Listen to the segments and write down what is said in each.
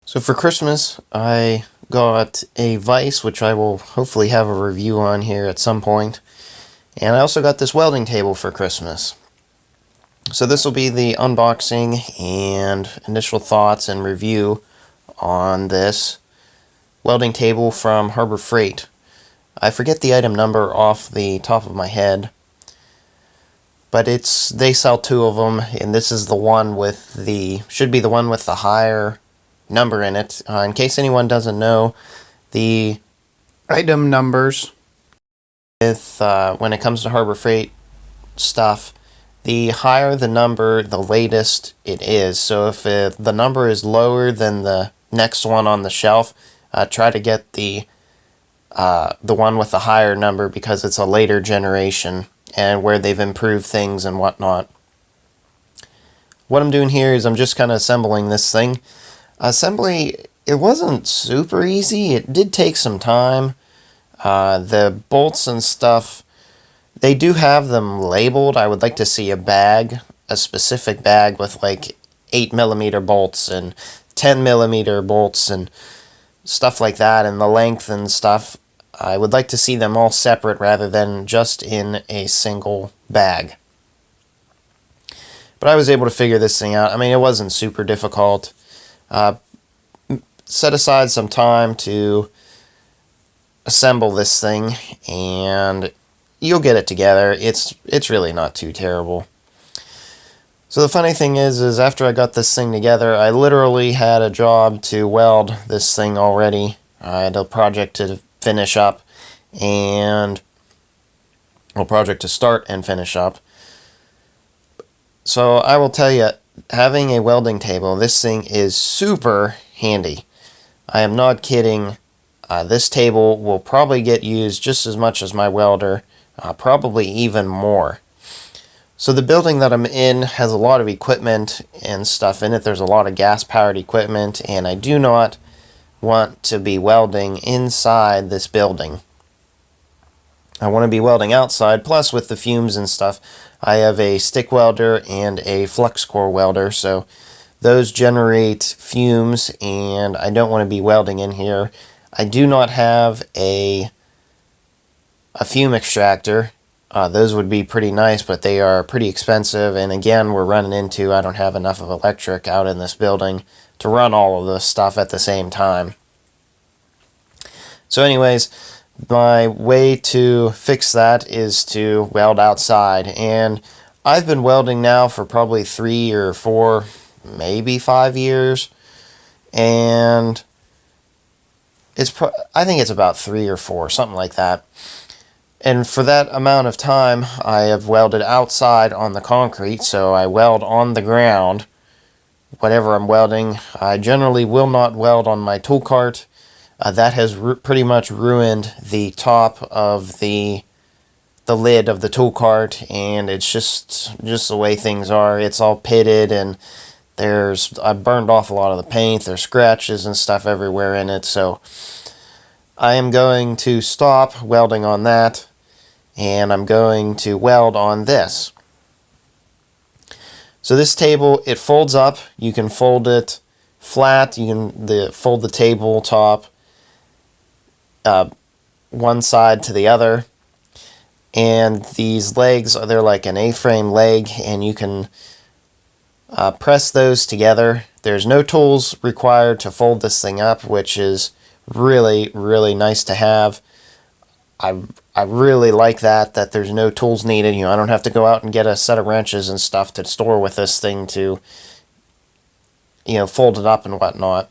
So for Christmas, I got a vise, which I will hopefully have a review on here at some point. And I also got this welding table for Christmas. So this will be the unboxing and initial thoughts and review on this welding table from Harbor Freight. I forget the item number off the top of my head, but they sell two of them, and this is the one with should be the one with the higher number in it. In case anyone doesn't know, the item numbers with when it comes to Harbor Freight stuff, the higher the number, the latest it is. So if the number is lower than the next one on the shelf, try to get the one with the higher number because it's a later generation and where they've improved things and whatnot. What I'm doing here is I'm just kind of assembling this thing. Assembly, it wasn't super easy. It did take some time. The bolts and stuff, they do have them labeled. I would like to see a specific bag with like 8mm bolts and 10mm bolts and stuff like that, and the length and stuff. I would like to see them all separate rather than just in a single bag. But I was able to figure this thing out. I mean, it wasn't super difficult. Set aside some time to assemble this thing, and you'll get it together. It's really not too terrible. So the funny thing is after I got this thing together, I literally had a job to weld this thing already. I had a project to finish up, and a project to start and finish up. So I will tell you, having a welding table, this thing is super handy. I am not kidding. This table will probably get used just as much as my welder, probably even more. So the building that I'm in has a lot of equipment and stuff in it. There's a lot of gas-powered equipment, and I do not want to be welding inside this building. I want to be welding outside, plus with the fumes and stuff, I have a stick welder and a flux core welder, so those generate fumes, and I don't want to be welding in here. I do not have a fume extractor. Those would be pretty nice, but they are pretty expensive, and again, we're running into I don't have enough of electric out in this building to run all of this stuff at the same time. So anyways, my way to fix that is to weld outside, and I've been welding now for probably 3 or 4, maybe 5 years, and I think it's about 3 or 4, something like that. And for that amount of time, I have welded outside on the concrete, so I weld on the ground, whatever I'm welding. I generally will not weld on my tool cart. That has pretty much ruined the top of the lid of the tool cart, and it's just the way things are. It's all pitted, and I burned off a lot of the paint. There's scratches and stuff everywhere in it, so I am going to stop welding on that, and I'm going to weld on this. So this table, it folds up. You can fold it flat. You can fold the tabletop one side to the other, and these legs, they're like an A-frame leg, and you can press those together. There's no tools required to fold this thing up, which is really, really nice to have. I really like that there's no tools needed. I don't have to go out and get a set of wrenches and stuff to store with this thing to, fold it up and whatnot.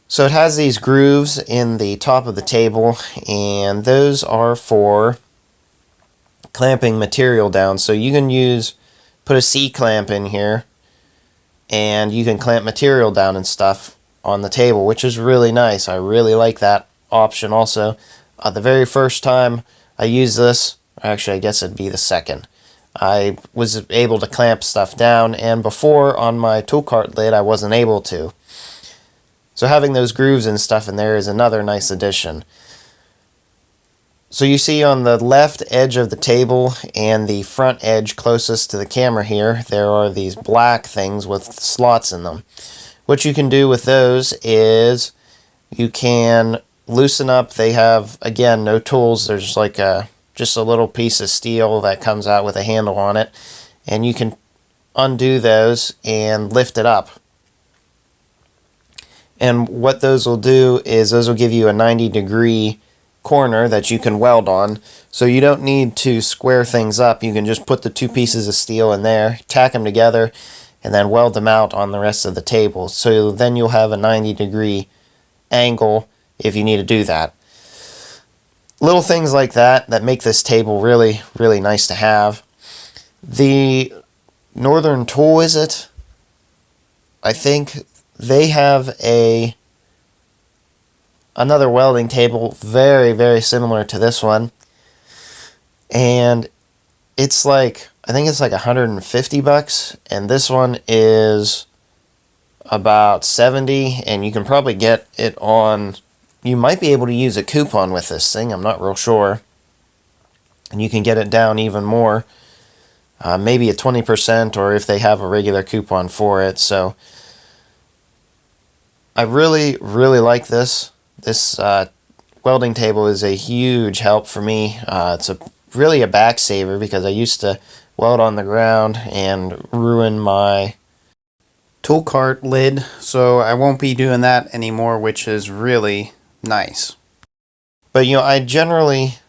So it has these grooves in the top of the table, and those are for clamping material down. So you can put a C-clamp in here, and you can clamp material down and stuff on the table, which is really nice. I really like that option also. The very first time I used this, actually I guess it'd be the second, I was able to clamp stuff down, and before on my tool cart lid I wasn't able to. So having those grooves and stuff in there is another nice addition. So you see on the left edge of the table and the front edge closest to the camera here, there are these black things with slots in them. what you can do with those is you can loosen up. They have, again, no tools. There's like just a little piece of steel that comes out with a handle on it, and you can undo those and lift it up. And what those will do is those will give you a 90-degree corner that you can weld on. So you don't need to square things up. You can just put the two pieces of steel in there, tack them together, and then weld them out on the rest of the table. So then you'll have a 90-degree angle if you need to do that. Little things like that that make this table really, really nice to have. The Northern Tool, is it? I think they have another welding table very, very similar to this one. And it's like, I think it's like $150, and this one is about 70, and you can probably get it on, you might be able to use a coupon with this thing, I'm not real sure. And you can get it down even more, maybe at 20%, or if they have a regular coupon for it. So I really, really like this. This welding table is a huge help for me. It's really a back saver, because I used to weld on the ground and ruin my tool cart lid, so I won't be doing that anymore, which is really nice. But I generally,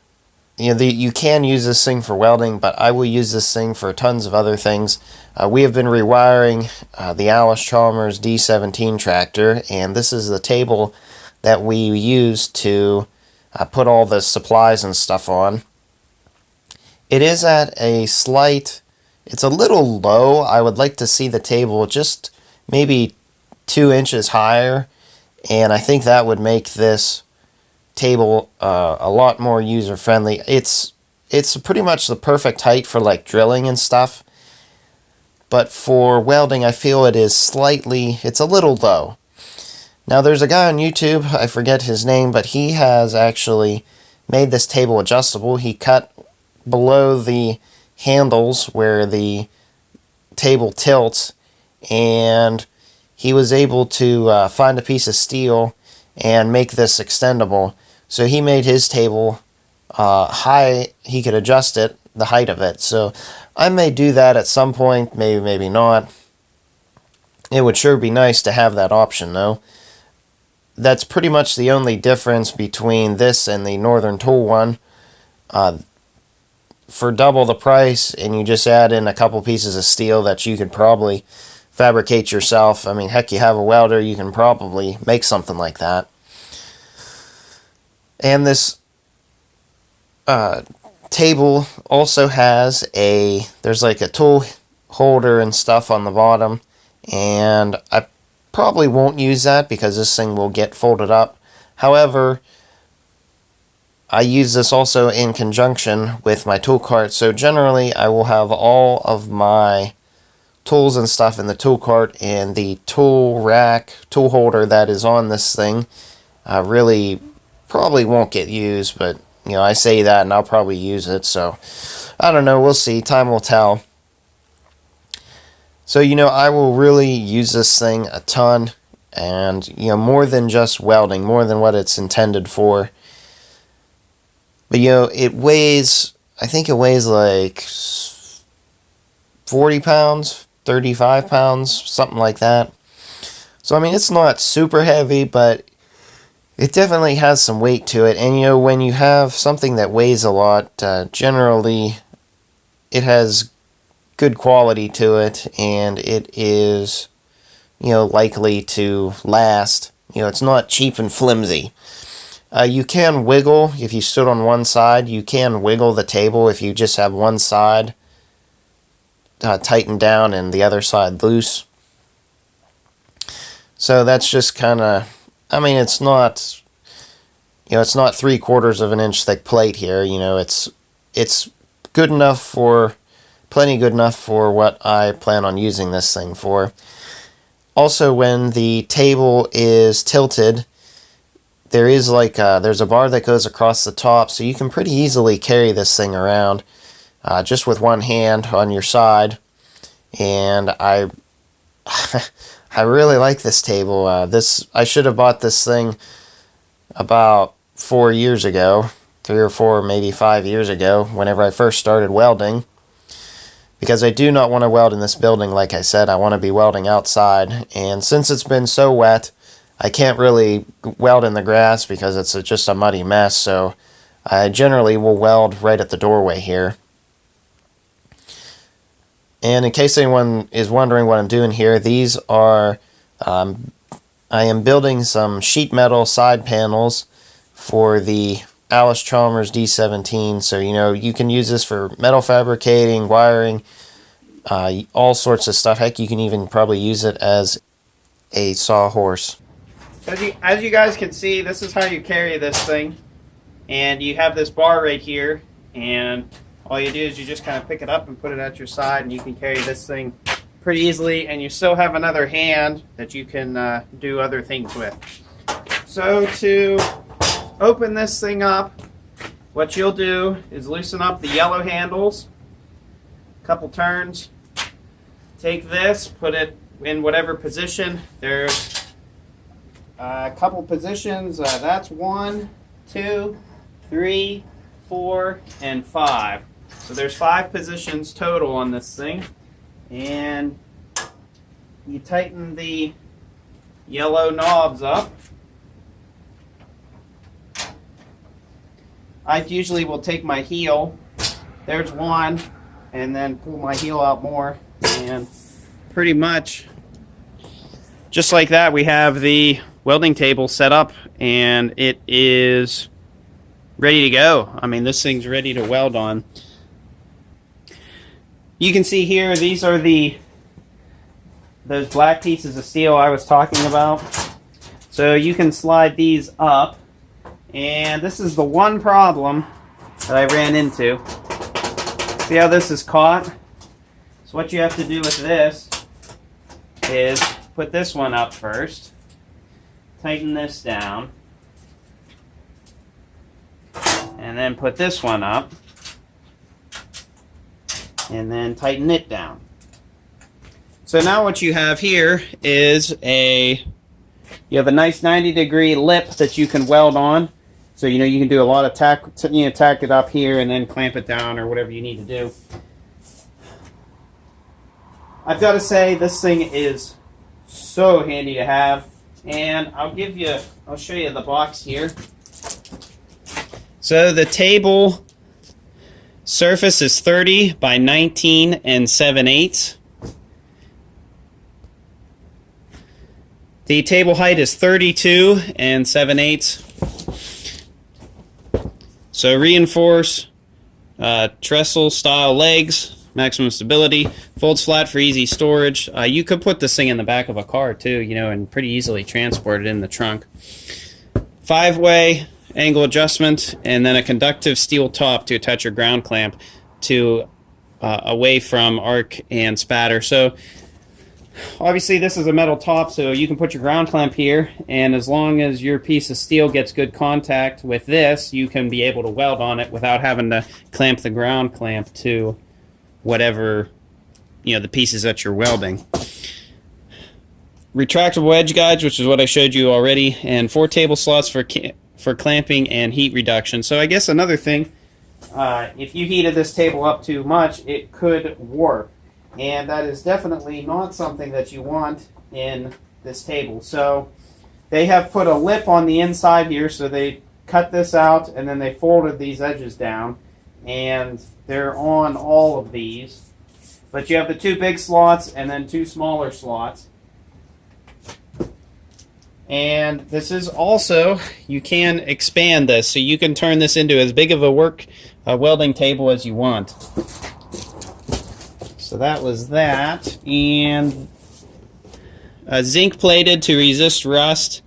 you can use this thing for welding, but I will use this thing for tons of other things. We have been rewiring the Allis-Chalmers D17 tractor, and this is the table that we use to put all the supplies and stuff on. It is at a slight, it's a little low. I would like to see the table just maybe 2 inches higher, and I think that would make this table a lot more user-friendly. It's pretty much the perfect height for like drilling and stuff, but for welding I feel it is slightly, it's a little low. Now there's a guy on YouTube, I forget his name, but he has actually made this table adjustable. He cut below the handles where the table tilts, and he was able to find a piece of steel and make this extendable. So he made his table high, he could adjust it, the height of it. So I may do that at some point, maybe, maybe not. It would sure be nice to have that option though. That's pretty much the only difference between this and the Northern Tool one. For double the price, and you just add in a couple pieces of steel that you could probably fabricate yourself. I mean, heck, you have a welder, you can probably make something like that. And this table also has there's like a tool holder and stuff on the bottom, and I probably won't use that because this thing will get folded up. However, I use this also in conjunction with my tool cart, so generally I will have all of my tools and stuff in the tool cart, and the tool rack, tool holder that is on this thing really probably won't get used, but I say that and I'll probably use it, so I don't know, we'll see, time will tell. So I will really use this thing a ton, and more than just welding, more than what it's intended for. But it weighs, I think it weighs like 40 pounds, 35 pounds, something like that. So I mean, it's not super heavy, but it definitely has some weight to it. And when you have something that weighs a lot, generally it has good quality to it, and it is likely to last. It's not cheap and flimsy. You can wiggle, if you stood on one side, you can wiggle the table if you just have one side tightened down and the other side loose. So that's just kind of, I mean, it's not, it's not 3/4 of an inch thick plate here. It's good enough for, plenty good enough for what I plan on using this thing for. Also, when the table is tilted, there is there's a bar that goes across the top, so you can pretty easily carry this thing around just with one hand on your side. And I I really like this table. I should have bought this thing about 4 years ago, 3 or 4, maybe 5 years ago, whenever I first started welding. Because I do not want to weld in this building, like I said. I want to be welding outside. And since it's been so wet, I can't really weld in the grass because it's just a muddy mess. So I generally will weld right at the doorway here. And in case anyone is wondering what I'm doing here, these are, I am building some sheet metal side panels for the Alice Chalmers D17. So, you can use this for metal fabricating, wiring, all sorts of stuff. Heck, you can even probably use it as a sawhorse. As you guys can see, this is how you carry this thing. And you have this bar right here, and all you do is you just kind of pick it up and put it at your side, and you can carry this thing pretty easily, and you still have another hand that you can do other things with. So to open this thing up, what you'll do is loosen up the yellow handles, a couple turns, take this, put it in whatever position. There's a couple positions, that's 1, 2, 3, 4, and 5. So there's 5 positions total on this thing, and you tighten the yellow knobs up. I usually will take my heel, there's one, and then pull my heel out more, and pretty much just like that we have the welding table set up, and it is ready to go. I mean, this thing's ready to weld on. You can see here, these are those black pieces of steel I was talking about. So you can slide these up, and this is the one problem that I ran into. See how this is caught? So what you have to do with this is put this one up first, tighten this down, and then put this one up, and then tighten it down. So now what you have here is you have a nice 90-degree lip that you can weld on. So you can do a lot of tack it up here and then clamp it down or whatever you need to do. I've got to say, this thing is so handy to have, and I'll show you the box here. So the table surface is 30 by 19 and 7/8. The table height is 32 and 7/8. So reinforce trestle style legs, maximum stability, folds flat for easy storage. You could put this thing in the back of a car too, and pretty easily transport it in the trunk. 5-way angle adjustment, and then a conductive steel top to attach your ground clamp to away from arc and spatter. So obviously this is a metal top, so you can put your ground clamp here, and as long as your piece of steel gets good contact with this, you can be able to weld on it without having to clamp the ground clamp to whatever, the pieces that you're welding. Retractable edge guides, which is what I showed you already, and 4 table slots for clamping and heat reduction. So I guess another thing, if you heated this table up too much, it could warp. And that is definitely not something that you want in this table. So they have put a lip on the inside here, so they cut this out and then they folded these edges down, and they're on all of these. But you have the 2 big slots and then 2 smaller slots. And this is also, you can expand this, so you can turn this into as big of a welding table as you want. So that was that, and zinc plated to resist rust,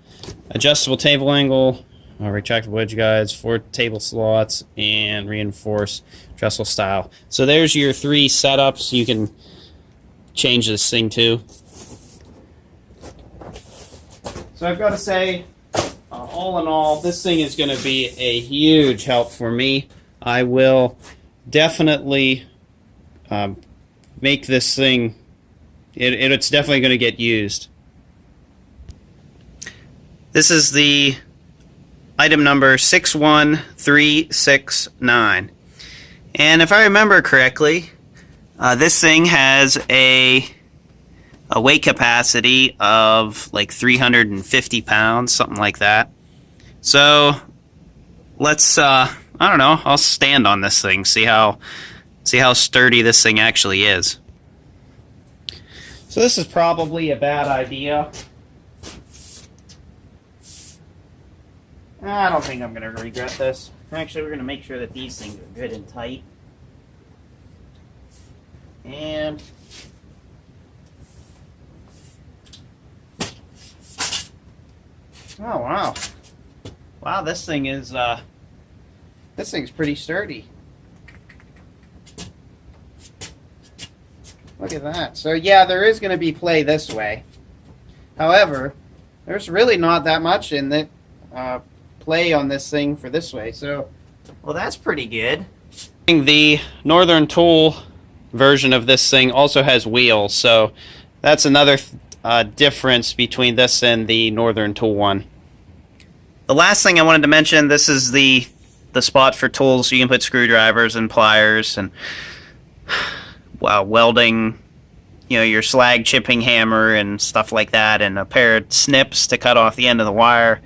adjustable table angle, retractable edge guides, 4 table slots, and reinforced trestle style. So there's your 3 setups you can change this thing to. So I've got to say, all in all, this thing is going to be a huge help for me. I will definitely make this thing, it's definitely going to get used. This is the item number 61369. And if I remember correctly, this thing has a weight capacity of like 350 pounds, something like that. So let's, I don't know, I'll stand on this thing, see how sturdy this thing actually is. So this is probably a bad idea. I don't think I'm going to regret this. Actually, we're going to make sure that these things are good and tight. And oh wow. Wow, this thing's pretty sturdy. Look at that. So yeah, there is going to be play this way. However, there's really not that much in the play on this thing for this way. So, well, that's pretty good. The Northern Tool version of this thing also has wheels, so that's another difference between this and the Northern Tool one. The last thing I wanted to mention, this is the spot for tools. So you can put screwdrivers and pliers and welding, you know, your slag chipping hammer and stuff like that, and a pair of snips to cut off the end of the wire.